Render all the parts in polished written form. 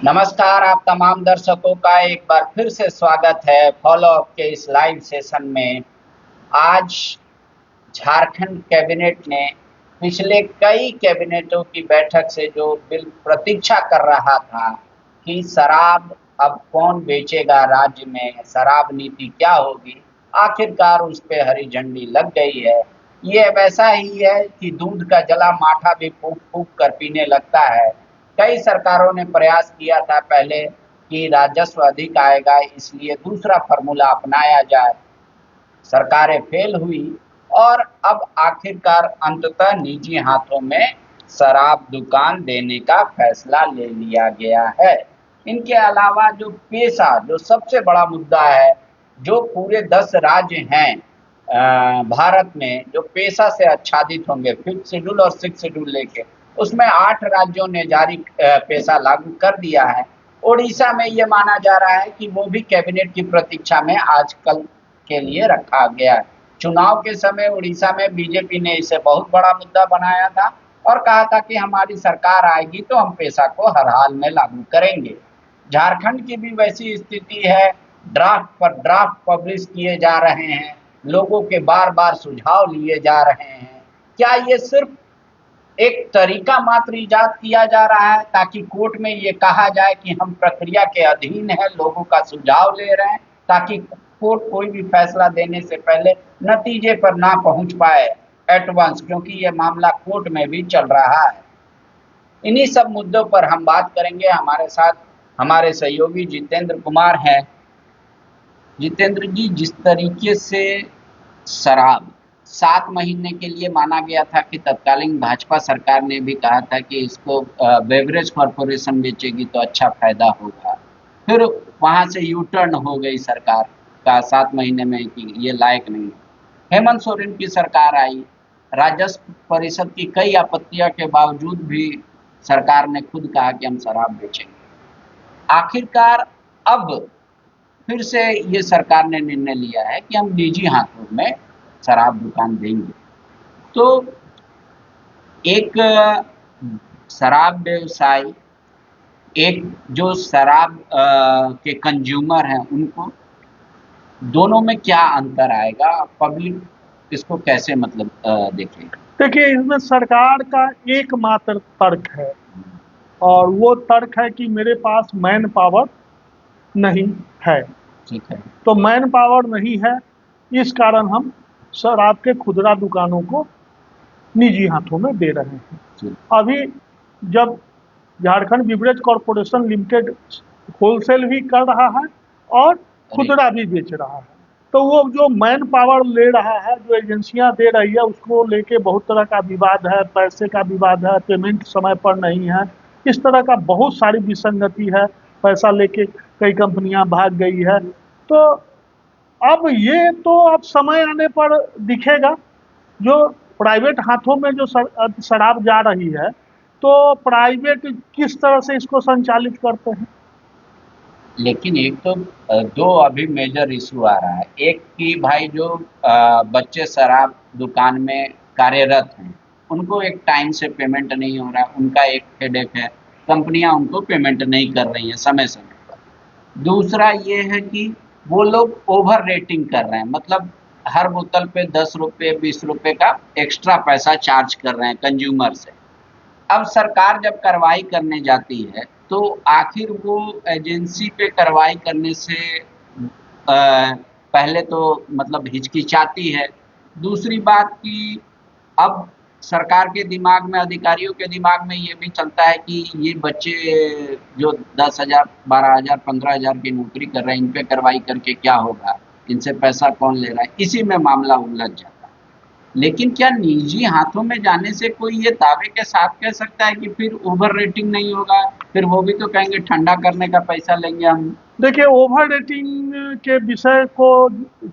नमस्कार, आप तमाम दर्शकों का एक बार फिर से स्वागत है फॉलो अप के इस लाइव सेशन में। आज झारखंड कैबिनेट ने पिछले कई कैबिनेटों की बैठक से जो बिल प्रतीक्षा कर रहा था कि शराब अब कौन बेचेगा, राज्य में शराब नीति क्या होगी, आखिरकार उस पे हरी झंडी लग गई है। ये वैसा ही है कि दूध का जला माठा भी फूंक फूंक कर पीने लगता है। कई सरकारों ने प्रयास किया था पहले कि राजस्व अधिक आएगा, इसलिए दूसरा फॉर्मूला अपनाया जाए। सरकारें फेल हुई और अब आखिरकार अंततः निजी हाथों में शराब दुकान देने का फैसला ले लिया गया है। इनके अलावा जो पेशा, जो सबसे बड़ा मुद्दा है, जो पूरे 10 राज्य हैं भारत में जो पेशा से आच्छादित होंगे, 5th शेड्यूल और 6th शेड्यूल लेके, उसमें 8 राज्यों ने जारी पेशा लागू कर दिया है। उड़ीसा में ये माना जा रहा है कि वो भी कैबिनेट की प्रतीक्षा में आजकल के लिए रखा गया है। चुनाव के समय उड़ीसा में बीजेपी ने इसे बहुत बड़ा मुद्दा बनाया था और कहा था कि हमारी सरकार आएगी तो हम पेशा को हर हाल में लागू करेंगे। झारखंड की भी वैसी स्थिति है, ड्राफ्ट पर ड्राफ्ट पब्लिश किए जा रहे हैं, लोगों के बार बार सुझाव लिए जा रहे हैं। क्या ये सिर्फ एक तरीका मात्र इजाद किया जा रहा है ताकि कोर्ट में ये कहा जाए कि हम प्रक्रिया के अधीन है, लोगों का सुझाव ले रहे हैं, ताकि कोर्ट कोई भी फैसला देने से पहले नतीजे पर ना पहुंच पाए एट वंस, क्योंकि ये मामला कोर्ट में भी चल रहा है। इन्हीं सब मुद्दों पर हम बात करेंगे। हमारे साथ हमारे सहयोगी जितेंद्र कुमार हैं। जितेंद्र जी, जिस तरीके से शराब 7 महीने के लिए माना गया था कि तत्कालीन भाजपा सरकार ने भी कहा था कि इसको बेवरेज कॉरपोरेशन बेचेगी तो अच्छा फायदा होगा। फिर वहां से यू टर्न हो गई सरकार का 7 महीने में कि ये लायक नहीं। हेमंत सोरेन की सरकार आई, राजस्व परिषद की कई आपत्तियों के बावजूद भी सरकार ने खुद कहा कि हम शराब बेचेंगे। आखिरकार अब फिर से ये सरकार ने निर्णय लिया है कि हम निजी हाथों में शराब दुकान देंगे। तो एक शराब व्यवसायी, एक जो शराब के कंज्यूमर हैं, उनको दोनों में क्या अंतर आएगा, पब्लिक इसको कैसे मतलब देखेगा? देखिए, इसमें सरकार का एकमात्र तर्क है और वो तर्क है कि मेरे पास मैन पावर नहीं है। ठीक है। तो मैन पावर नहीं है, इस कारण हम शराब के खुदरा दुकानों को निजी हाथों में दे रहे हैं। अभी जब Jharkhand beverage corporation limited wholesale भी कर रहा है और खुदरा भी बेच रहा है, तो वो जो मैन पावर ले रहा है, जो एजेंसियां दे रही है, उसको लेके बहुत तरह का विवाद है, पैसे का विवाद है, पेमेंट समय पर नहीं है, इस तरह का बहुत सारी विसंगति है। पैसा लेके कई कंपनियां भाग गई है। तो अब ये तो अब समय आने पर दिखेगा। जो प्राइवेट हाथों में जो शराब जा रही है, तो प्राइवेट किस तरह से इसको संचालित करते हैं। लेकिन एक तो दो अभी मेजर इशू आ रहा है। एक कि भाई जो बच्चे शराब दुकान में कार्यरत हैं, उनको एक टाइम से पेमेंट नहीं हो रहा, उनका एक हेडेक है। कंपनियां उनको पेमेंट नहीं कर रही हैं समय समय पर। दूसरा ये है कि वो लोग ओवर रेटिंग कर रहे हैं, मतलब हर बोतल पे 10 रुपये 20 रुपये का एक्स्ट्रा पैसा चार्ज कर रहे हैं कंज्यूमर से। अब सरकार जब कार्रवाई करने जाती है तो आखिर वो एजेंसी पे कार्रवाई करने से पहले तो मतलब हिचकिचाती है। दूसरी बात कि अब सरकार के दिमाग में, अधिकारियों के दिमाग में ये भी चलता है कि ये बच्चे जो 10,000 12,000 15,000 की नौकरी कर रहे हैं, इन पे कार्रवाई करके क्या होगा, इनसे पैसा कौन ले रहा है, इसी में मामला उलझ जाता है। लेकिन क्या निजी हाथों में जाने से कोई ये दावे के साथ कह सकता है कि फिर ओवर रेटिंग नहीं होगा? फिर वो भी तो कहेंगे ठंडा करने का पैसा लेंगे हम। देखिए, ओवर रेटिंग के विषय को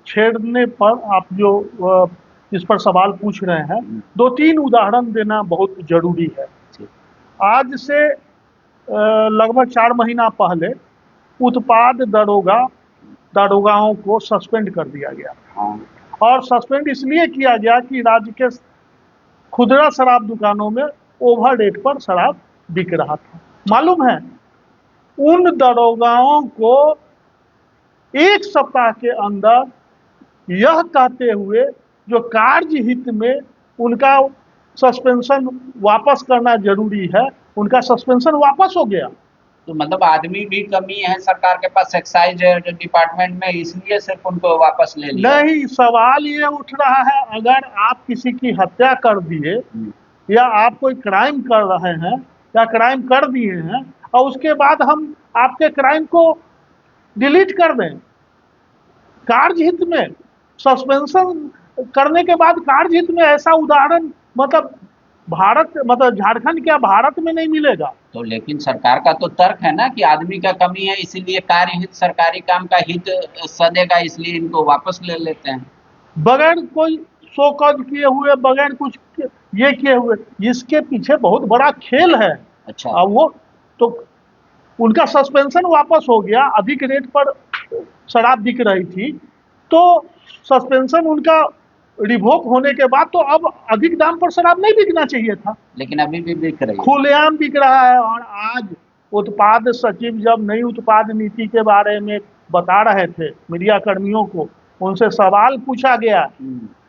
छेड़ने पर आप जो इस पर सवाल पूछ रहे हैं, 2-3 उदाहरण देना बहुत जरूरी है। आज से लगभग 4 महीना पहले उत्पाद दारोगाओं को सस्पेंड कर दिया गया। और सस्पेंड इसलिए किया गया कि राज्य के खुदरा शराब दुकानों में ओवर रेट पर शराब बिक रहा था। मालूम है, उन दरोगाओं को एक सप्ताह के अंदर यह कहते हुए जो कार्य हित में उनका सस्पेंशन वापस करना जरूरी है, उनका सस्पेंशन वापस हो गया। तो मतलब आदमी भी कमी है सरकार के पास एक्साइज डिपार्टमेंट में, इसलिए सिर्फ उनको वापस ले लिया। नहीं, सवाल ये उठ रहा है, अगर आप किसी की हत्या कर दिए या आप कोई क्राइम कर रहे हैं या क्राइम कर दिए हैं और उसके बाद हम आपके क्राइम को डिलीट कर दें कार्यहित में, सस्पेंशन करने के बाद कार्यहित में, ऐसा उदाहरण मतलब झारखंड क्या भारत में नहीं मिलेगा। तो लेकिन सरकार का तो तर्क है ना कि आदमी का कमी है, इसीलिए कार्य हित, सरकारी काम का हित सदेगा, इसलिए इनको वापस ले लेते हैं बगैर कोई शोकज किए हुए, बगैर कुछ ये किए हुए। इसके पीछे बहुत बड़ा खेल है। अच्छा, अब वो तो उनका सस्पेंशन वापस हो गया, अधिक रेट पर शराब बिक रही थी तो सस्पेंशन उनका रिवोक होने के बाद तो अब अधिक दाम पर शराब नहीं बिकना चाहिए था, लेकिन अभी भी बिक रही है, खुलेआम बिक रहा है। और आज उत्पाद सचिव जब नई उत्पाद नीति के बारे में बता रहे थे मीडिया कर्मियों को, उनसे सवाल पूछा गया,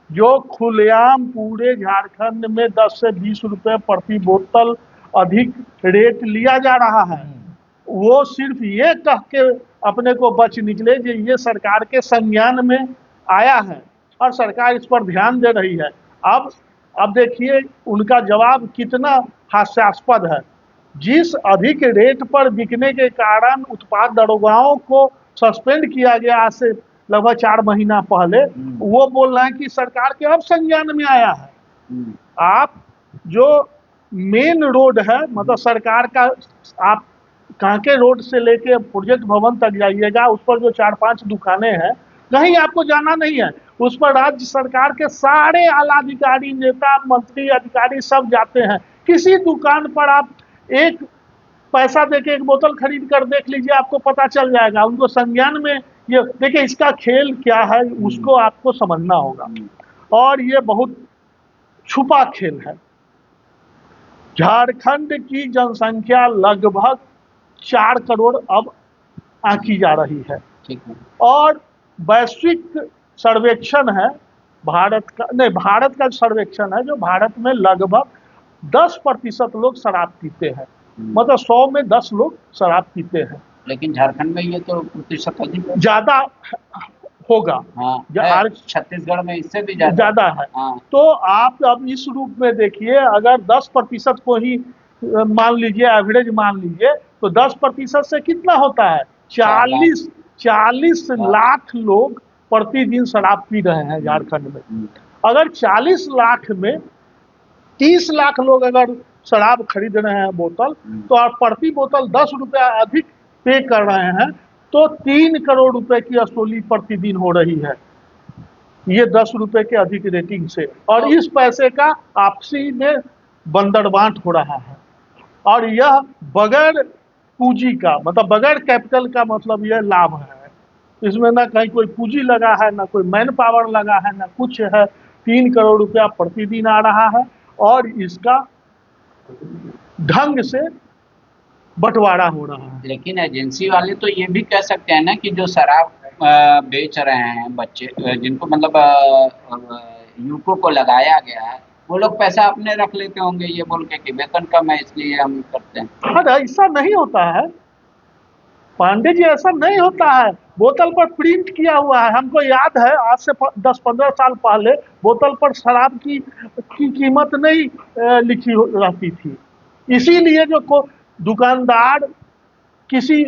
जो खुलेआम पूरे झारखंड में 10 से 20 रुपए प्रति बोतल अधिक रेट लिया जा रहा है, वो सिर्फ ये कह के अपने को बच निकले कि ये सरकार के संज्ञान में आया है और सरकार इस पर ध्यान दे रही है। अब देखिए उनका जवाब कितना हास्यास्पद है। जिस अधिक रेट पर बिकने के कारण उत्पाद दरोगाओं को सस्पेंड किया गया आज से लगभग 4 महीना पहले, वो बोल रहे हैं कि सरकार के अब संज्ञान में आया है। आप जो मेन रोड है, मतलब सरकार का, आप कांके रोड से लेके प्रोजेक्ट भवन तक जाइएगा, उस पर जो 4-5 दुकानें हैं, कहीं आपको जाना नहीं है, उस पर राज्य सरकार के सारे आला अधिकारी, नेता, मंत्री, अधिकारी सब जाते हैं। किसी दुकान पर आप एक पैसा देके एक बोतल खरीद कर देख लीजिए, आपको पता चल जाएगा। उनको संज्ञान में ये देखिए, इसका खेल क्या है उसको आपको समझना होगा, और ये बहुत छुपा खेल है। झारखंड की जनसंख्या लगभग 4 करोड़ अब आंकी जा रही है, और वैश्विक सर्वेक्षण है भारत का सर्वेक्षण है जो भारत में लगभग 10% लोग शराब पीते हैं, मतलब 100 में 10 लोग शराब पीते हैं। लेकिन झारखंड में ये तो प्रतिशत अधिक ज्यादा होगा। हाँ, छत्तीसगढ़ में इससे भी ज्यादा है। हाँ। तो आप अब इस रूप में देखिए, अगर 10% को ही मान लीजिए, एवरेज मान लीजिए, तो 10% से कितना होता है, 40 लाख लोग प्रतिदिन शराब पी रहे हैं झारखंड में। अगर 40 लाख में 30 लाख लोग अगर शराब खरीद रहे हैं बोतल, तो आप प्रति बोतल 10 रुपया अधिक पे कर रहे हैं, तो 3 करोड़ रुपए की वसूली प्रतिदिन हो रही है, ये 10 रुपए के अधिक रेटिंग से। और इस पैसे का आपसी में बंदरबांट हो रहा है, और यह बगैर पूंजी का, मतलब बगैर कैपिटल का, मतलब यह लाभ है। इसमें ना कहीं कोई पूंजी लगा है, ना कोई मैन पावर लगा है, ना कुछ है। 3 करोड़ रुपया प्रतिदिन आ रहा है, और इसका ढंग से बंटवारा हो रहा है। लेकिन एजेंसी वाले तो ये भी कह सकते हैं ना कि जो शराब बेच रहे हैं बच्चे, जिनको मतलब युवकों को लगाया गया है, वो लोग पैसा अपने रख लेते होंगे, ये बोल के कि वेतन कम है इसलिए हम करते हैं। हाँ, ऐसा नहीं होता है पांडे जी, ऐसा नहीं होता है। बोतल पर प्रिंट किया हुआ है, हमको याद है आज से 10-15 साल पहले बोतल पर शराब की कीमत नहीं लिखी रहती थी, इसीलिए जो दुकानदार किसी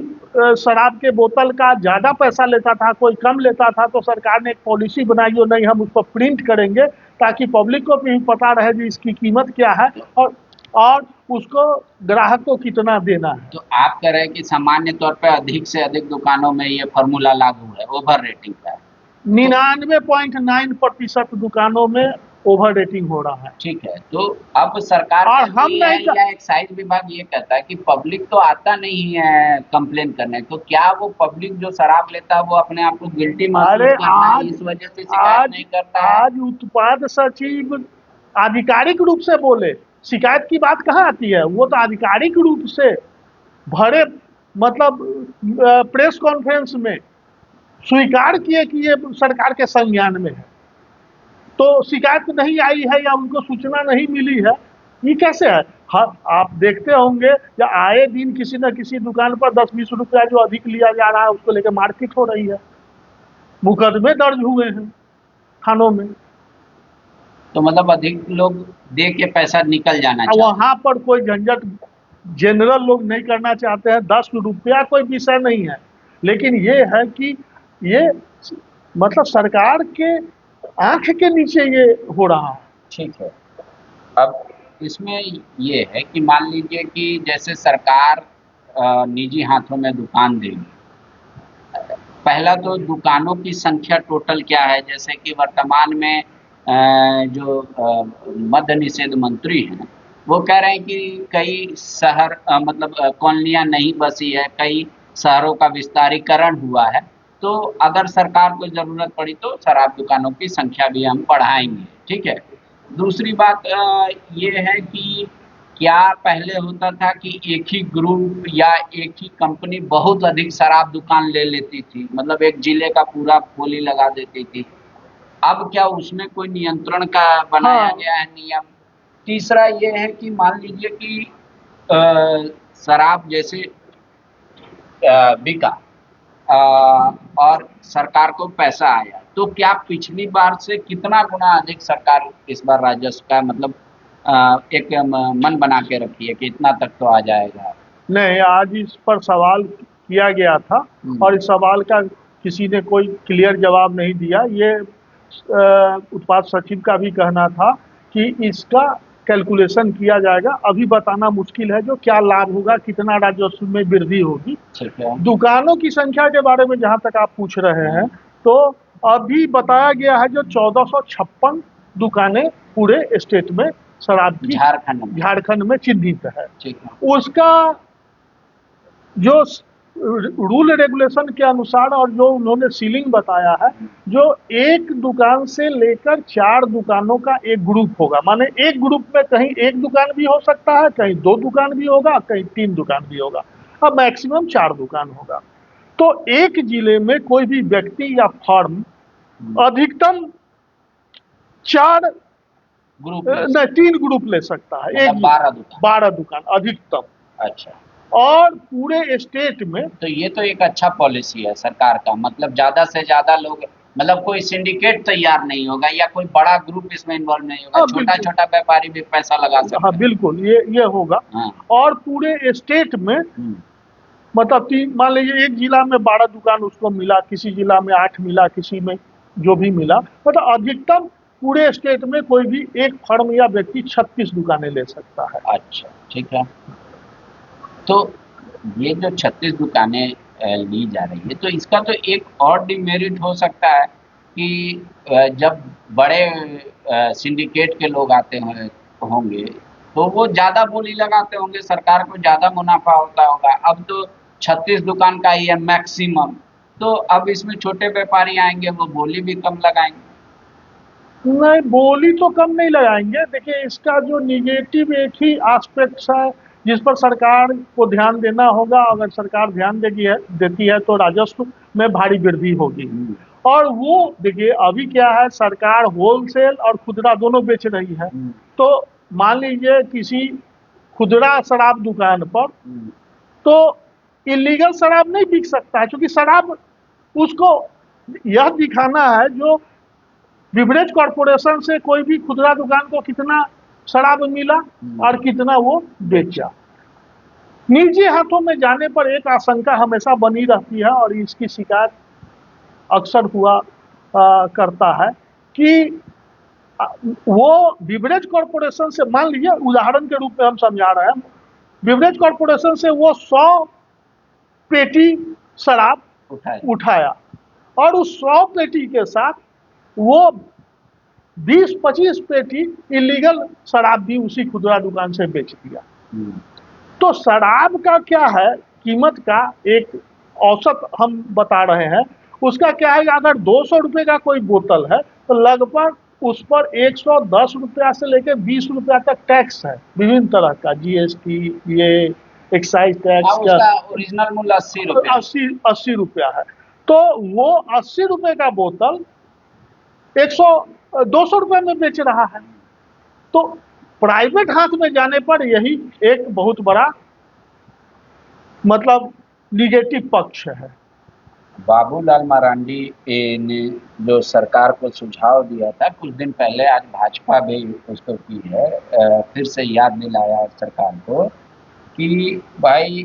शराब के बोतल का ज़्यादा पैसा लेता था, कोई कम लेता था, तो सरकार ने एक पॉलिसी बनाई हो, नहीं हम उस पर प्रिंट करेंगे ताकि पब्लिक को भी पता रहे कि इसकी कीमत क्या है और उसको ग्राहक को कितना देना है। तो आप कह रहे हैं कि सामान्य तौर पर अधिक से अधिक दुकानों में ये फॉर्मूला लागू है, ओवर रेटिंग का है। 99.9% दुकानों में ओवर रेटिंग हो रहा है। ठीक है, तो अब सरकार और हम नहीं या एक्साइज विभाग ये कहता है कि पब्लिक तो आता नहीं है कंप्लेन करने, तो क्या वो पब्लिक जो शराब लेता है वो अपने आप को गिल्टी महसूस करता है, इस वजह से शिकायत नहीं करता है? आज उत्पाद सचिव आधिकारिक रूप से बोले, शिकायत की बात कहाँ आती है? वो तो आधिकारिक रूप से भरे मतलब प्रेस कॉन्फ्रेंस में स्वीकार किए कि ये सरकार के संज्ञान में है, तो शिकायत नहीं आई है या उनको सूचना नहीं मिली है, ये कैसे है? हाँ, आप देखते होंगे या आए दिन किसी न किसी दुकान पर 10-20 रुपया जो अधिक लिया जा रहा है उसको लेकर मारपीट हो रही है, मुकदमे दर्ज हुए हैं थानों में। तो मतलब अधिक लोग दे के पैसा निकल जाना चाहिए। वहां पर कोई झंझट जनरल लोग नहीं करना चाहते हैं, 10 रुपया कोई विषय नहीं है, लेकिन ये है कि ये मतलब सरकार के आंख के नीचे ये हो रहा है। ठीक है। अब इसमें ये है कि मान लीजिए कि जैसे सरकार निजी हाथों में दुकान देगी, पहला तो दुकानों की संख्या टोटल क्या है, जैसे कि वर्तमान में जो मद्य निषेध मंत्री हैं वो कह रहे हैं कि कई शहर मतलब कॉलोनियां नहीं बसी है, कई शहरों का विस्तारीकरण हुआ है, तो अगर सरकार को जरूरत पड़ी तो शराब दुकानों की संख्या भी हम बढ़ाएंगे। ठीक है। दूसरी बात ये है कि क्या पहले होता था कि एक ही ग्रुप या एक ही कंपनी बहुत अधिक शराब दुकान ले लेती थी, मतलब एक जिले का पूरा बोली लगा देती थी, अब क्या उसमें कोई नियंत्रण का बनाया हाँ, गया है नियम? तीसरा ये है कि मान लीजिए कि अ, शराब जैसे बिका अ, और सरकार को पैसा आया, तो क्या पिछली बार से कितना गुना अधिक सरकार इस बार राजस्व का मतलब एक मन बना के रखी है कि इतना तक तो आ जाएगा? नहीं, आज इस पर सवाल किया गया था और इस सवाल का किसी ने कोई क्लियर जवाब नहीं दिया। ये उत्पाद सचिव का भी कहना था कि इसका कैलकुलेशन किया जाएगा, अभी बताना मुश्किल है जो क्या लाभ होगा, कितना राजस्व में वृद्धि होगी। ठीक है। दुकानों की संख्या के बारे में जहां तक आप पूछ रहे हैं, तो अभी बताया गया है जो 1456 दुकानें पूरे स्टेट में शराब की झारखंड में चिन्हित है, ठीक है। उसका जो रूल रेगुलेशन के अनुसार और जो उन्होंने सीलिंग बताया है, जो एक दुकान से लेकर 4 दुकानों का एक ग्रुप होगा, माने एक ग्रुप में कहीं एक दुकान भी हो सकता है, कहीं 2 दुकान भी होगा, कहीं 3 दुकान भी होगा, अब मैक्सिमम 4 दुकान होगा। तो एक जिले में कोई भी व्यक्ति या फर्म अधिकतम 4 ग्रुप नहीं 3 ग्रुप ले सकता है, एक 12 दुकान अधिकतम। अच्छा। और पूरे स्टेट में तो ये तो एक अच्छा पॉलिसी है सरकार का, मतलब ज्यादा से ज्यादा लोग, मतलब कोई सिंडिकेट तैयार नहीं होगा या कोई बड़ा ग्रुप इसमें इन्वॉल्व नहीं होगा, छोटा छोटा व्यापारी भी पैसा लगा सकता है। हाँ बिल्कुल, ये होगा। हाँ। और पूरे स्टेट में मतलब मान लीजिए एक जिला में 12 दुकान उसको मिला, किसी जिला में 8 मिला, किसी में जो भी मिला, मतलब अधिकतम पूरे स्टेट में कोई भी एक फर्म या व्यक्ति 36 दुकानें ले सकता है। अच्छा, ठीक है। तो ये जो 36 दुकानें ली जा रही है, तो इसका तो एक और डिमेरिट हो सकता है कि जब बड़े सिंडिकेट के लोग आते होंगे तो वो ज़्यादा बोली लगाते होंगे, सरकार को ज़्यादा मुनाफा होता होगा। अब तो 36 दुकान का ही है मैक्सिमम, तो अब इसमें छोटे व्यापारी आएंगे, वो बोली भी कम लगाएंगे। नहीं, बोली तो कम नहीं लगाएंगे। देखिए, इसका जो निगेटिव एक ही एस्पेक्ट्स है जिस पर सरकार को ध्यान देना होगा। अगर सरकार ध्यान देती है तो राजस्व में भारी वृद्धि होगी। और वो देखिए अभी क्या है, सरकार होलसेल और खुदरा दोनों बेच रही है। तो मान लीजिए किसी खुदरा शराब दुकान पर तो इलीगल शराब नहीं बिक सकता है, क्योंकि शराब उसको यह दिखाना है जो बिवरेज कॉरपोरेशन से कोई भी खुदरा दुकान को कितना शराब मिला और कितना वो बेचा। निजी हाथों में जाने पर एक आशंका हमेशा बनी रहती है और इसकी शिकायत अक्सर हुआ करता है कि वो बिवरेज कॉरपोरेशन से, मान लीजिए उदाहरण के रूप में हम समझा रहे हैं, बिवरेज कॉरपोरेशन से वो 100 पेटी शराब उठाया और उस 100 पेटी के साथ वो 20-25 पेटी इलीगल शराब भी उसी खुदरा दुकान से बेच दिया। तो शराब का क्या है, कीमत का एक औसत हम बता रहे हैं, उसका क्या है, अगर 200 रुपये का कोई बोतल है तो लगभग उस पर 110 रुपया से लेकर 20 रुपया तक टैक्स है, विभिन्न तरह का जीएसटी, ये एक्साइज टैक्स हाँ, उसका ओरिजिनल मूल्य 80 रुपये है। 80 रुपया है। तो वो 80 रुपए का बोतल 200 रुपए में बेच रहा है। तो प्राइवेट हाथ में जाने पर यही एक बहुत बड़ा मतलब निगेटिव पक्ष है। बाबूलाल मरांडी ने जो सरकार को सुझाव दिया था कुछ दिन पहले, आज भाजपा भी उसको की है, फिर से याद दिलाया है सरकार को कि भाई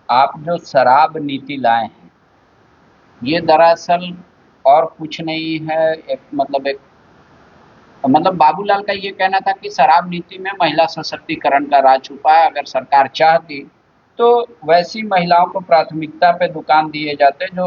आप जो शराब नीति लाए हैं ये दरअसल और कुछ नहीं है। मतलब बाबूलाल का ये कहना था कि शराब नीति में महिला सशक्तिकरण का राज छुपा है। अगर सरकार चाहती तो वैसी महिलाओं को प्राथमिकता पे दुकान दिए जाते जो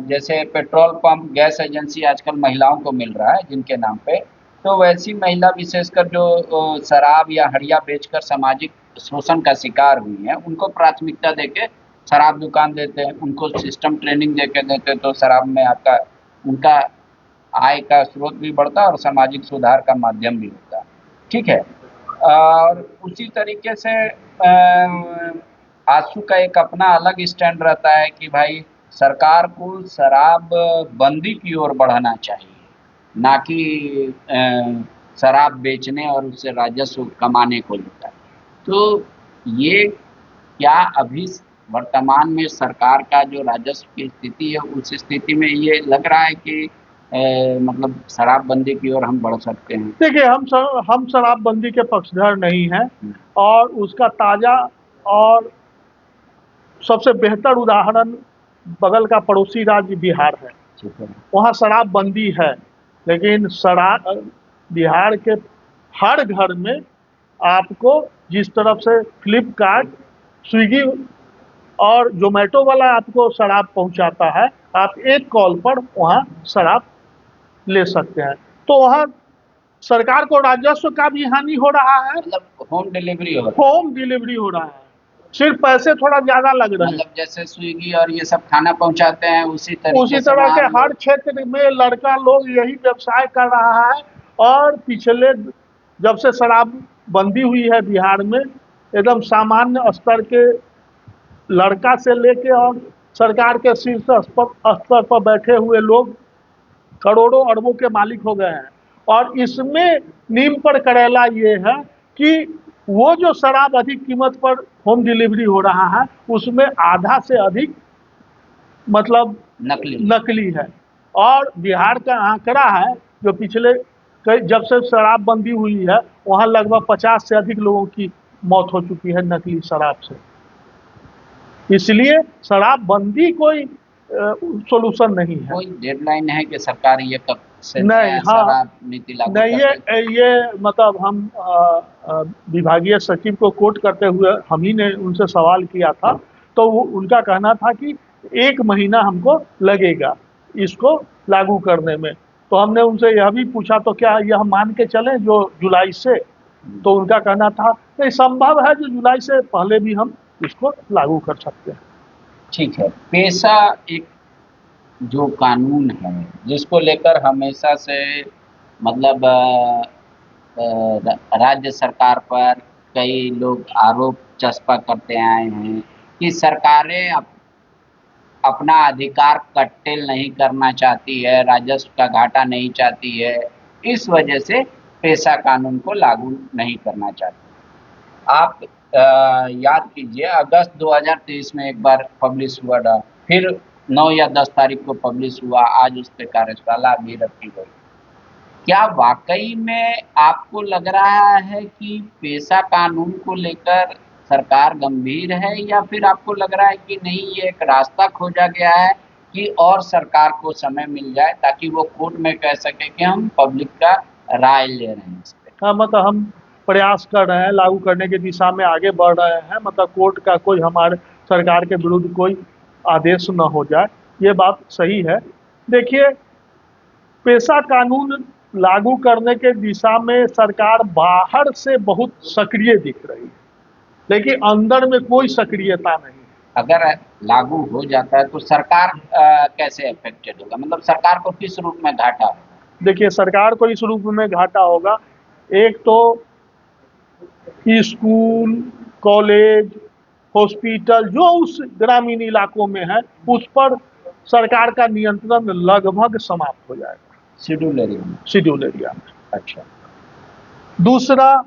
जैसे पेट्रोल पंप, गैस एजेंसी आजकल महिलाओं को मिल रहा है जिनके नाम पे, तो वैसी महिला विशेषकर जो शराब या हड़िया बेचकर सामाजिक शोषण का शिकार हुई हैं उनको प्राथमिकता देके शराब दुकान देते हैं, उनको सिस्टम ट्रेनिंग देके देते तो शराब में आपका उनका आय का स्रोत भी बढ़ता और सामाजिक सुधार का माध्यम भी होता। ठीक है। और उसी तरीके से आजसू का एक अपना अलग स्टैंड रहता है कि भाई सरकार को शराब बंदी की ओर बढ़ाना चाहिए, ना कि शराब बेचने और उससे राजस्व कमाने को लेकर। तो ये क्या अभी वर्तमान में सरकार का जो राजस्व की स्थिति है उस स्थिति में ये लग रहा है कि मतलब शराबबंदी की ओर हम बढ़ सकते हैं? देखिए, हम शराबबंदी के पक्षधर नहीं हैं और उसका ताज़ा और सबसे बेहतर उदाहरण बगल का पड़ोसी राज्य बिहार है। वहाँ शराबबंदी है, लेकिन बिहार के हर घर में आपको जिस तरफ से फ्लिपकार्ट, स्विगी और जोमेटो वाला आपको शराब पहुंचाता है, आप एक कॉल पर वहाँ शराब ले सकते हैं। तो वहाँ सरकार को राजस्व का भी हानि हो रहा है, मतलब होम डिलीवरी हो रहा है, सिर्फ पैसे थोड़ा ज्यादा लग रहे हैं। मतलब जैसे स्विगी और ये सब खाना पहुंचाते हैं उसी तरह के हर क्षेत्र में लड़का लोग यही व्यवसाय कर रहा है। और पिछले जब से शराब बंदी हुई है बिहार में, एकदम सामान्य स्तर के लड़का से लेके और सरकार के शीर्ष स्तर पर बैठे हुए लोग करोड़ों अरबों के मालिक हो गए हैं। और इसमें नीम पर करेला ये है कि वो जो शराब अधिक कीमत पर होम डिलीवरी हो रहा है उसमें आधा से अधिक मतलब नकली है। और बिहार का आंकड़ा है जो पिछले जब से शराब बंदी हुई है वहाँ लगभग 50 से अधिक लोगों की मौत हो चुकी है नकली शराब से। इसलिए शराब बंदी कोई सोल्यूशन नहीं है। कोई डेडलाइन है कि सरकार ये कब से नहीं, शराब नीति लागू नहीं, ये मतलब हम विभागीय सचिव को कोट करते हुए हम ही ने उनसे सवाल किया था, तो उनका कहना था कि 1 महीना हमको लगेगा इसको लागू करने में। तो हमने उनसे यह भी पूछा तो क्या यह मान के चलें जो जुलाई से, तो उनका कहना था नहीं, संभव है जो जुलाई से पहले भी हम इसको लागू कर सकते हैं। ठीक है। पेशा एक जो कानून है जिसको लेकर हमेशा से मतलब राज्य सरकार पर कई लोग आरोप चस्पा करते आए हैं कि सरकारें अपना अधिकार कट्टेल नहीं करना चाहती है, राजस्व का घाटा नहीं चाहती है, इस वजह से पेशा कानून को लागू नहीं करना चाहती। आप याद कीजिए अगस्त 2023 में एक बार पब्लिश हुआ था, फिर 9 या 10 तारीख को पब्लिश हुआ, आज उस पर कार्यशाला भी रखी गई। क्या वाकई में आपको लग रहा है कि पेशा कानून को लेकर सरकार गंभीर है, या फिर आपको लग रहा है कि नहीं ये एक रास्ता खोजा गया है कि और सरकार को समय मिल जाए ताकि वो कोर्ट में कह सके कि हम पब्लिक का राय ले रहे हैं इस पे? हाँ, मतलब हम प्रयास कर रहे हैं, लागू करने की दिशा में आगे बढ़ रहे हैं। मतलब कोर्ट का कोई हमारे सरकार के विरुद्ध कोई आदेश न हो जाए, ये बात सही है। देखिए, पेशा कानून लागू करने के दिशा में सरकार बाहर से बहुत सक्रिय दिख रही है, लेकिन अंदर में कोई सक्रियता नहीं। अगर लागू हो जाता है तो सरकार कैसे अफेक्टेड होगा, मतलब सरकार को किस रूप में घाटा होगा? देखिए, सरकार को इस रूप में घाटा होगा, एक तो स्कूल, कॉलेज, हॉस्पिटल जो उस ग्रामीण इलाकों में है, उस पर सरकार का नियंत्रण लगभग समाप्त हो जाएगा शेड्यूल एरिया में। शेड्यूल एरिया में। अच्छा। दूसरा,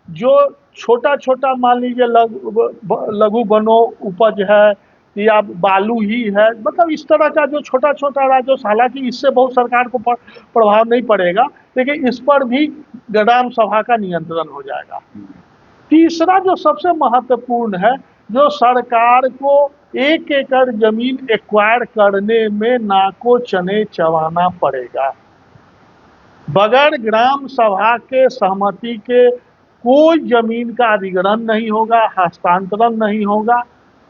जो छोटा छोटा मान लीजिए लघु वनो उपज है या बालू ही है, मतलब इस तरह का जो छोटा छोटा राजस्व, हालांकि इससे बहुत सरकार को प्रभाव नहीं पड़ेगा, लेकिन इस पर भी ग्राम सभा का नियंत्रण हो जाएगा। तीसरा जो सबसे महत्वपूर्ण है, जो सरकार को 1 एकड़ जमीन एक्वायर करने में नाको चने चबाना पड़ेगा। बगैर ग्राम सभा के सहमति के कोई जमीन का अधिग्रहण नहीं होगा, हस्तांतरण नहीं होगा।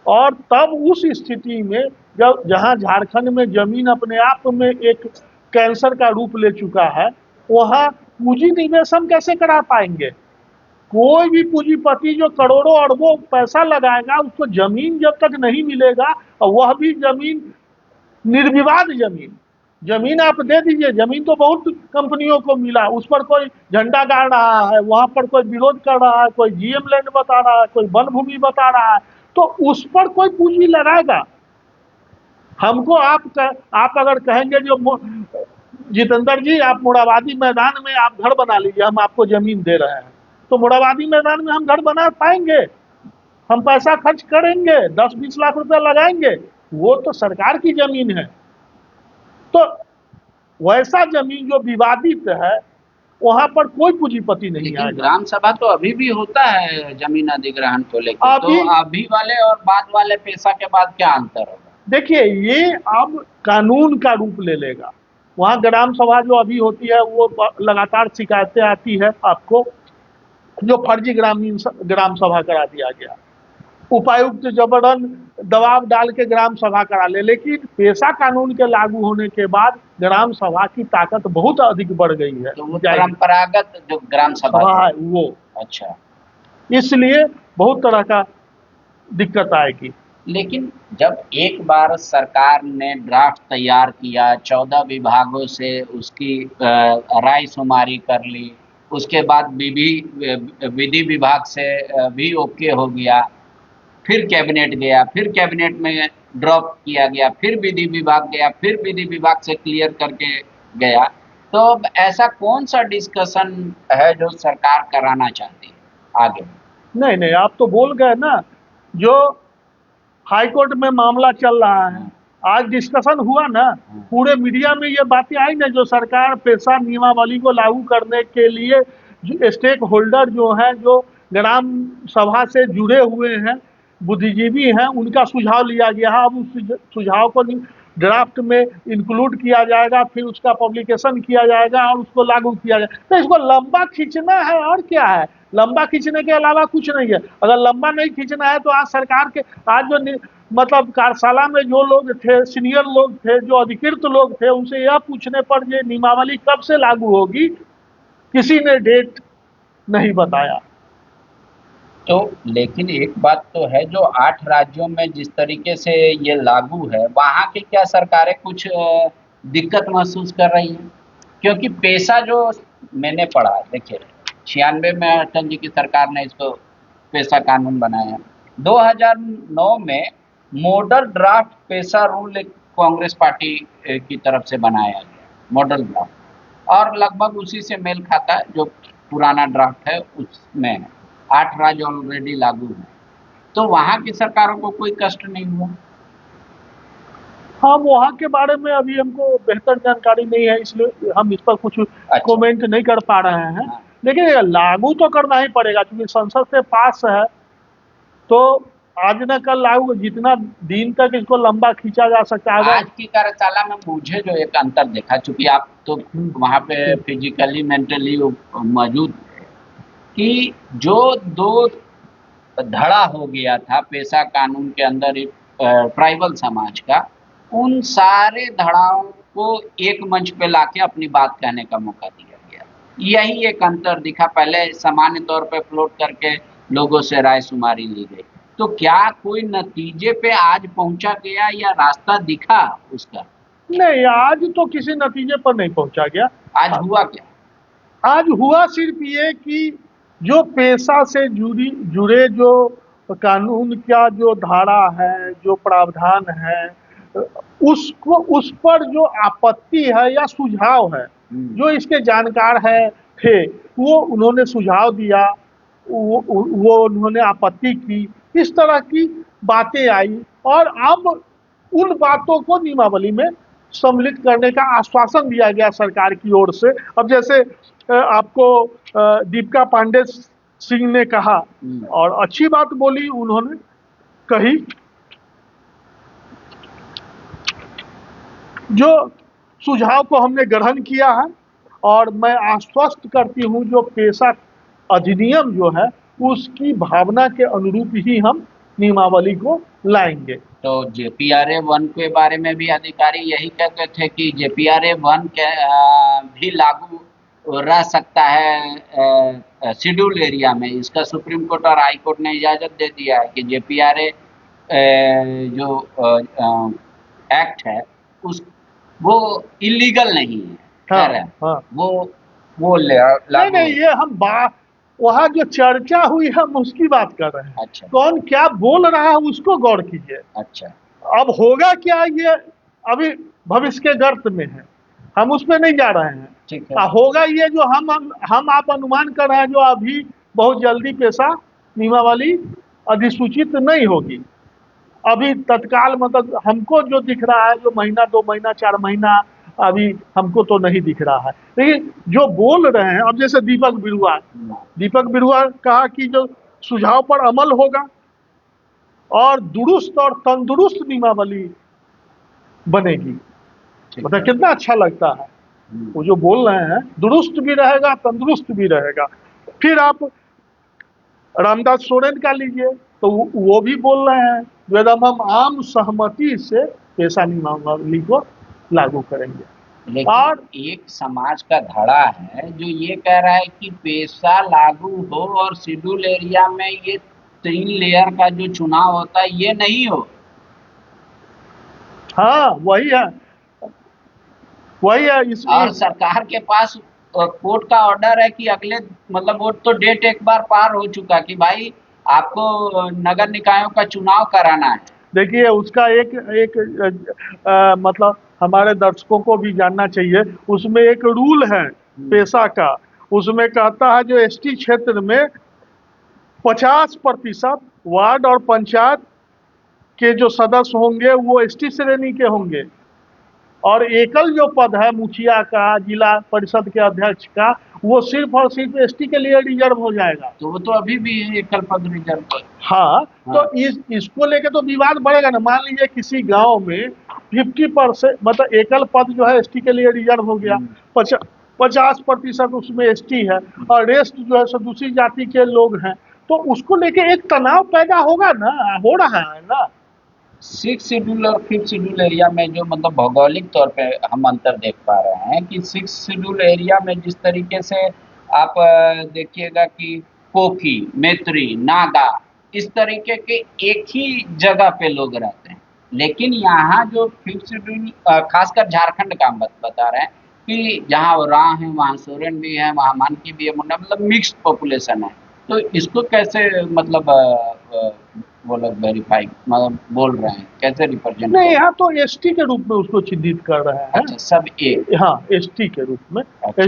और तब उस स्थिति में जब जहां झारखंड में जमीन अपने आप में एक कैंसर का रूप ले चुका है, वहां पूंजी निवेश हम कैसे करा पाएंगे? कोई भी पूंजीपति जो करोड़ों अरबों पैसा लगाएगा, उसको जमीन जब तक नहीं मिलेगा, और वह भी जमीन निर्विवाद जमीन आप दे दीजिए। जमीन तो बहुत कंपनियों को मिला, उस पर कोई झंडा गाड़ रहा है, वहां पर कोई विरोध कर रहा है, कोई जीएम लैंड बता रहा है, कोई वन भूमि बता रहा है, तो उस पर कोई पूंजी लगाएगा। हमको आप अगर कहेंगे जो जितेंद्र जी आप मोराबादी मैदान में आप घर बना लीजिए, हम आपको जमीन दे रहे हैं, तो मोराबादी मैदान में हम घर बना पाएंगे? हम पैसा खर्च करेंगे, 10-20 लाख रुपया लगाएंगे, वो तो सरकार की जमीन है। तो वैसा जमीन जो विवादित है, वहां पर कोई पूंजीपति नहीं आएगा। ग्राम सभा तो अभी भी होता है जमीन अधिग्रहण को लेकर, तो अभी वाले और बाद वाले पैसा के बाद क्या अंतर होगा? देखिए, ये अब कानून का रूप ले लेगा। वहां ग्राम सभा जो अभी होती है, वो लगातार शिकायतें आती है आपको, जो फर्जी ग्राम सभा करा दिया गया, उपायुक्त जबरन दबाव डाल के ग्राम सभा करा ले। लेकिन पेशा कानून के लागू होने के बाद ग्राम सभा की ताकत बहुत अधिक बढ़ गई है। तो वो परंपरागत जो ग्राम सभा है वो, अच्छा, इसलिए बहुत तरह का दिक्कत आएगी। लेकिन जब एक बार सरकार ने ड्राफ्ट तैयार किया, 14 विभागों से उसकी राय शुमारी कर ली, उसके बाद विधि विभाग से भी ओके हो गया, फिर कैबिनेट गया, फिर कैबिनेट में ड्रॉप किया गया, फिर विधि विभाग गया, फिर विधि विभाग से क्लियर करके गया, तो ऐसा कौन सा डिस्कशन है जो सरकार कराना चाहती है आगे? नहीं, आप तो बोल गए ना, जो हाईकोर्ट में मामला चल रहा है, आज डिस्कशन हुआ ना, पूरे मीडिया में ये बातें आई ना, जो सरकार पेशा नियमावली को लागू करने के लिए स्टेक होल्डर जो हैं, जो ग्राम सभा से जुड़े हुए हैं, बुद्धिजीवी हैं, उनका सुझाव लिया गया है। अब उस सुझाव को ड्राफ्ट में इंक्लूड किया जाएगा, फिर उसका पब्लिकेशन किया जाएगा और उसको लागू किया जाएगा। तो इसको लंबा खींचना है, और क्या है? लंबा खींचने के अलावा कुछ नहीं है। अगर लंबा नहीं खींचना है, तो आज सरकार के आज जो मतलब कार्यशाला में जो लोग थे, सीनियर लोग थे, जो अधिकृत लोग थे, उनसे यह पूछने पर ये नियमावली कब से लागू होगी, किसी ने डेट नहीं बताया। तो लेकिन एक बात तो है, जो 8 राज्यों में जिस तरीके से ये लागू है, वहाँ की क्या सरकारें कुछ दिक्कत महसूस कर रही हैं? क्योंकि पेशा जो मैंने पढ़ा, देखिए 96 में अटल जी की सरकार ने इसको पेशा कानून बनाया। 2009 में मॉडल ड्राफ्ट पेशा रूल एक कांग्रेस पार्टी की तरफ से बनाया गया, मॉडल ड्राफ्ट, और लगभग उसी से मेल खाता है जो पुराना ड्राफ्ट है, उसमें 8 राज्य ऑलरेडी लागू है। तो वहाँ की सरकारों को कोई कष्ट नहीं हुआ? हाँ, वहाँ के बारे में अभी हमको बेहतर जानकारी नहीं है, इसलिए हम इस पर कुछ कमेंट नहीं कर पा रहे हैं। हाँ। लेकिन लागू तो करना ही पड़ेगा, क्योंकि संसद से पास है, तो आज न कल लागू, जितना दिन तक इसको लंबा खींचा जा सकता है। आज की कार्यशाला में मुझे जो एक अंतर देखा, चूंकि आप तो वहाँ पे फिजिकली मेंटली मौजूद थे, कि जो 2 धड़ा हो गया था पेशा कानून के अंदर ट्राइबल समाज का, उन सारे धड़ाओं को एक मंच पे लाके अपनी बात कहने का मौका दिया गया। यही एक अंतर दिखा। पहले सामान्य तौर पे फ्लोट करके लोगों से राय शुमारी ली गई। तो क्या कोई नतीजे पे आज पहुंचा गया या रास्ता दिखा उसका? नहीं, आज तो किसी नतीजे पर नहीं पहुंचा गया। आज हुआ क्या? आज हुआ सिर्फ ये कि जो पेशा से जुड़े जो कानून का जो धारा है, जो प्रावधान है, उसको उस पर जो आपत्ति है या सुझाव है, जो इसके जानकार है थे, वो उन्होंने सुझाव दिया, वो उन्होंने आपत्ति की, इस तरह की बातें आई। और अब उन बातों को नियमावली में सम्मिलित करने का आश्वासन दिया गया सरकार की ओर से। अब जैसे आपको दीपिका पांडे सिंह ने कहा, और अच्छी बात बोली उन्होंने, कही जो सुझाव को हमने ग्रहण किया है, और मैं आश्वस्त करती हूं जो पेशा अधिनियम जो है उसकी भावना के अनुरूप ही हम नियमावली को लाएंगे। तो जेपीआरए 1 के बारे में भी अधिकारी यही कहते थे कि जेपीआरए 1 के भी लागू रह सकता है शेड्यूल एरिया में। इसका सुप्रीम कोर्ट और हाई कोर्ट ने इजाजत दे दिया है कि जेपीआरए जो एक्ट है उस वो इलीगल नहीं है। हाँ, है हाँ। वो नहीं, ये हम वहाँ जो चर्चा हुई हम उसकी बात कर रहे हैं। अच्छा, कौन क्या बोल रहा है उसको गौर कीजिए। अच्छा, अब होगा क्या, ये अभी भविष्य के गर्त में है, हम उसमें नहीं जा रहे हैं। ठीक है। होगा ये जो हम आप अनुमान कर रहे हैं, जो अभी बहुत जल्दी पेशा नियमावली अधिसूचित नहीं होगी। अभी तत्काल मतलब हमको जो दिख रहा है, जो महीना 2 महीना 4 महीना अभी हमको तो नहीं दिख रहा है। लेकिन जो बोल रहे हैं, अब जैसे दीपक बिरुआ कहा कि जो सुझाव पर अमल होगा और दुरुस्त और तंदुरुस्त नियमावली बनेगी। मतलब कितना अच्छा लगता है वो जो बोल रहे हैं, दुरुस्त भी रहेगा तंदुरुस्त भी रहेगा। फिर आप रामदास सोरेन का लीजिए, तो वो भी बोल रहे हैं वेदम हम आम सहमति से पेशा नियमावली को लागू करेंगे। लेकिन और एक समाज का धड़ा है जो ये कह रहा है कि पेशा लागू हो और शेड्यूल एरिया में ये 3 लेयर का जो चुनाव होता है ये नहीं हो। हाँ, वही है और सरकार के पास कोर्ट का ऑर्डर है कि अगले मतलब वो तो डेट एक बार पार हो चुका कि भाई आपको नगर निकायों का चुनाव कराना है। देखिए उसका एक मतलब हमारे दर्शकों को भी जानना चाहिए, उसमें एक रूल है पेशा का। उसमें कहता है जो एसटी क्षेत्र में 50% वार्ड और पंचायत के जो सदस्य होंगे वो एसटी श्रेणी के होंगे, और एकल जो पद है मुखिया का, जिला परिषद के अध्यक्ष का, वो सिर्फ और सिर्फ एसटी के लिए रिजर्व हो जाएगा। तो वो तो अभी भी एकल पद रिजर्व। हाँ, तो इसको लेके तो विवाद बढ़ेगा ना। मान लीजिए किसी गांव में 50% मतलब एकल पद जो है एसटी के लिए रिजर्व हो गया, 50% उसमें एसटी है और रेस्ट जो है सब दूसरी जाति के लोग हैं, तो उसको लेके एक तनाव पैदा होगा ना, हो रहा है ना। 6 शेड्यूल और 5th शेड्यूल एरिया में जो मतलब भौगोलिक तौर पे हम अंतर देख पा रहे हैं कि 6 शेड्यूल एरिया में जिस तरीके से आप देखिएगा कि कोकी, मैत्री, नागा इस तरीके के एक ही जगह पे लोग रहते हैं। लेकिन यहाँ जो 5th शेड्यूल खासकर झारखंड का हम बता रहे हैं कि जहाँ राह है वहाँ सोरेन भी है, वहाँ मानकी भी है, मुंडा मतलब मिक्स्ड पॉपुलेशन है। तो इसको कैसे मतलब वो लोग वेरीफाई मतलब बोल रहे हैं, कैसे रिप्रेजेंट नहीं, यहाँ तो एसटी के रूप में उसको चिन्हित कर रहे हैं। अच्छा, सब एक। हाँ, एसटी के रूप में। अच्छा।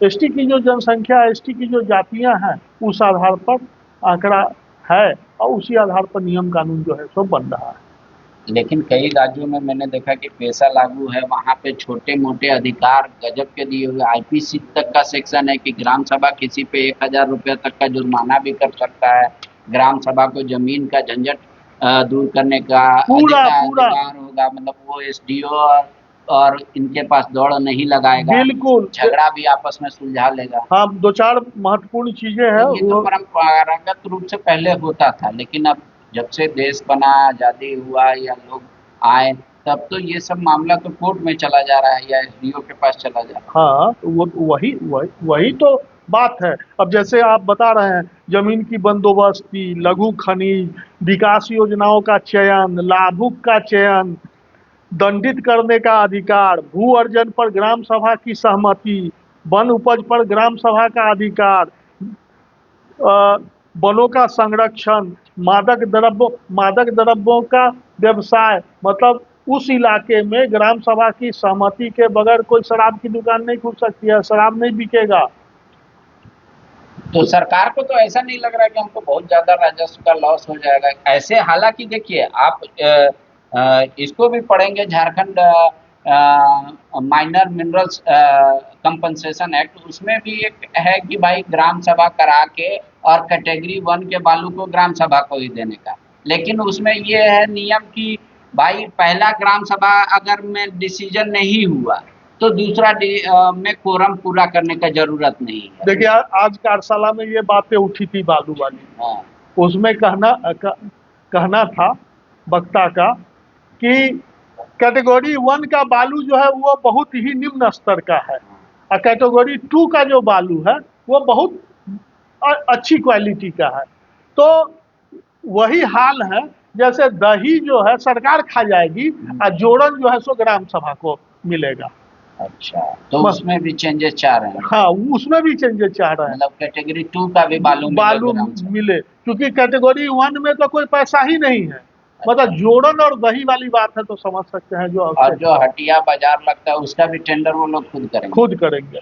एसटी की जो जनसंख्या, एसटी की जो जातियां हैं, उस आधार पर आंकड़ा है और उसी आधार पर नियम कानून जो है सब बन रहा है। लेकिन कई राज्यों में मैंने देखा कि पेशा लागू है, वहाँ पे छोटे मोटे अधिकार गजब के दिए हुए। आईपीसी तक का सेक्शन है कि ग्राम सभा किसी पे 1000 रुपये तक का जुर्माना भी कर सकता है। ग्राम सभा को जमीन का झंझट दूर करने का अधिकार होगा। मतलब वो एसडीओ और इनके पास दौड़ नहीं लगाएगा, बिल्कुल, झगड़ा भी आपस में सुलझा लेगा। हाँ, 2-4 महत्वपूर्ण चीजें हैं। तो ये तो परंपरागत रूप से पहले होता था, लेकिन अब जब से देश बना, आजादी हुआ या लोग आए, तब तो ये सब मामला तो कोर्ट में चला जा रहा है या एसडीओ के पास चला जा रहा है। हाँ, वो वही तो बात है। अब जैसे आप बता रहे हैं जमीन की बंदोबस्ती, लघु खनिज, विकास योजनाओं का चयन, लाभुक का चयन, दंडित करने का अधिकार, भू अर्जन पर ग्राम सभा की सहमति, वन उपज पर ग्राम सभा का अधिकार, वनों का संरक्षण, मादक द्रव्यों का व्यवसाय, मतलब उस इलाके में ग्राम सभा की सहमति के बगैर कोई शराब की दुकान नहीं खुल सकती है, शराब नहीं बिकेगा। तो सरकार को तो ऐसा नहीं लग रहा कि हमको बहुत ज्यादा राजस्व का लॉस हो जाएगा ऐसे? हालांकि देखिए आप इसको भी पढ़ेंगे, Jharkhand minor minerals compensation act, उसमें भी एक है कि भाई ग्राम सभा करा के और कैटेगरी 1 के बालू को ग्राम सभा को ही देने का। लेकिन उसमें ये है नियम कि भाई पहला ग्राम सभा अगर में डिसीजन नहीं हुआ तो दूसरा में कोरम पूरा करने का जरूरत नहीं है। देखिए आज कार्यशाला में ये बातें उठी थी बालू वाली। हाँ। उसमें कहना था वक्ता का कि कैटेगरी 1 का बालू जो है वो बहुत ही निम्न स्तर का है और कैटेगरी 2 का जो बालू है वो बहुत अच्छी क्वालिटी का है। तो वही हाल है जैसे दही जो है सरकार खा जाएगी और जोड़न जो है सो ग्राम सभा को मिलेगा। अच्छा, तो उसमें भी चेंजेस चाह रहे हैं? हाँ, उसमें भी चेंजेस चाह रहे हैं, मतलब कैटेगरी 2 का भी बालू मिले, क्योंकि कैटेगरी 1 में तो कोई पैसा ही नहीं है। मतलब जोड़न और दही वाली बात है तो समझ सकते हैं। और जो हटिया बाजार लगता है उसका भी टेंडर वो लोग खुद करेंगे।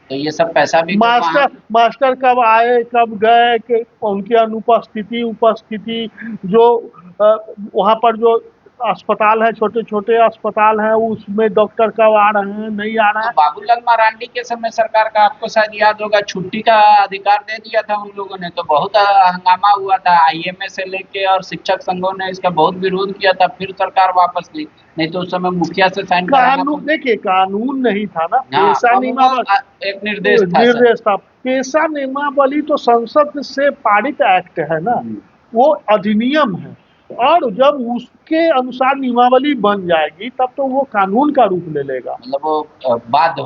तो ये सब पैसा भी मास्टर कब आए कब गए कि उनकी अनुपस्थिति उपस्थिति, जो वहाँ पर जो अस्पताल है, छोटे छोटे अस्पताल है, उसमें डॉक्टर कब आ रहे हैं नहीं आ रहे हैं। तो बाबूलाल मरांडी के समय सरकार का आपको शायद याद होगा, छुट्टी का अधिकार दे दिया था उन लोगों ने, तो बहुत हंगामा हुआ था। आईएमए से लेके और शिक्षक संघों ने इसका बहुत विरोध किया था, फिर सरकार वापस ली, नहीं तो उस समय मुखिया से साइन कराना। देखिए कानून नहीं था ना, पेशा नियमावली एक निर्देश था। पेशा नियमावली तो संसद से पारित एक्ट है ना, वो अधिनियम है, और जब उसके अनुसार नियमावली बन जाएगी तब तो वो कानून का रूप ले लेगा, मतलब वो बाध्य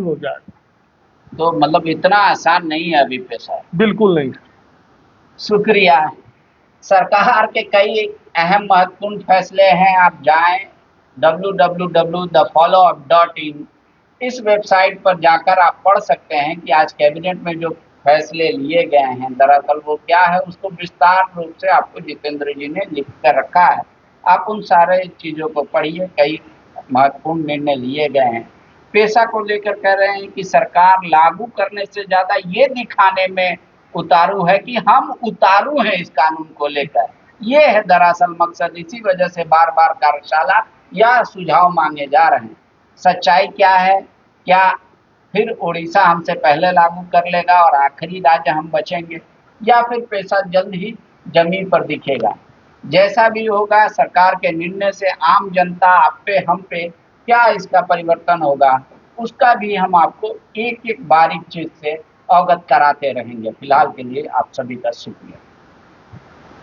हो जाए। तो मतलब इतना आसान नहीं है अभी पेशा? बिल्कुल नहीं। शुक्रिया। सरकार के कई अहम महत्वपूर्ण फैसले हैं, आप जाएं www.thefollowup.in, इस वेबसाइट पर जाकर आप पढ़ सकते हैं कि आज कैबिनेट में जो फैसले लिए गए हैं दरअसल वो क्या है, उसको विस्तार रूप से आपको जितेंद्र जी ने लिख कर रखा है। आप उन सारे चीज़ों को पढ़िए, कई महत्वपूर्ण निर्णय लिए गए हैं। पेशा को लेकर कह रहे हैं कि सरकार लागू करने से ज़्यादा ये दिखाने में उतारू है कि हम उतारू हैं इस कानून को लेकर, ये है दरअसल मकसद। इसी वजह से बार बार कार्यशाला या सुझाव मांगे जा रहे हैं। सच्चाई क्या है? क्या फिर उड़ीसा हमसे पहले लागू कर लेगा और आखिरी राज्य हम बचेंगे, या फिर पेशा जल्द ही जमीन पर दिखेगा? जैसा भी होगा, सरकार के निर्णय से आम जनता आप पे हम पे क्या इसका परिवर्तन होगा, उसका भी हम आपको एक एक बारीक चीज से अवगत कराते रहेंगे। फिलहाल के लिए आप सभी का शुक्रिया।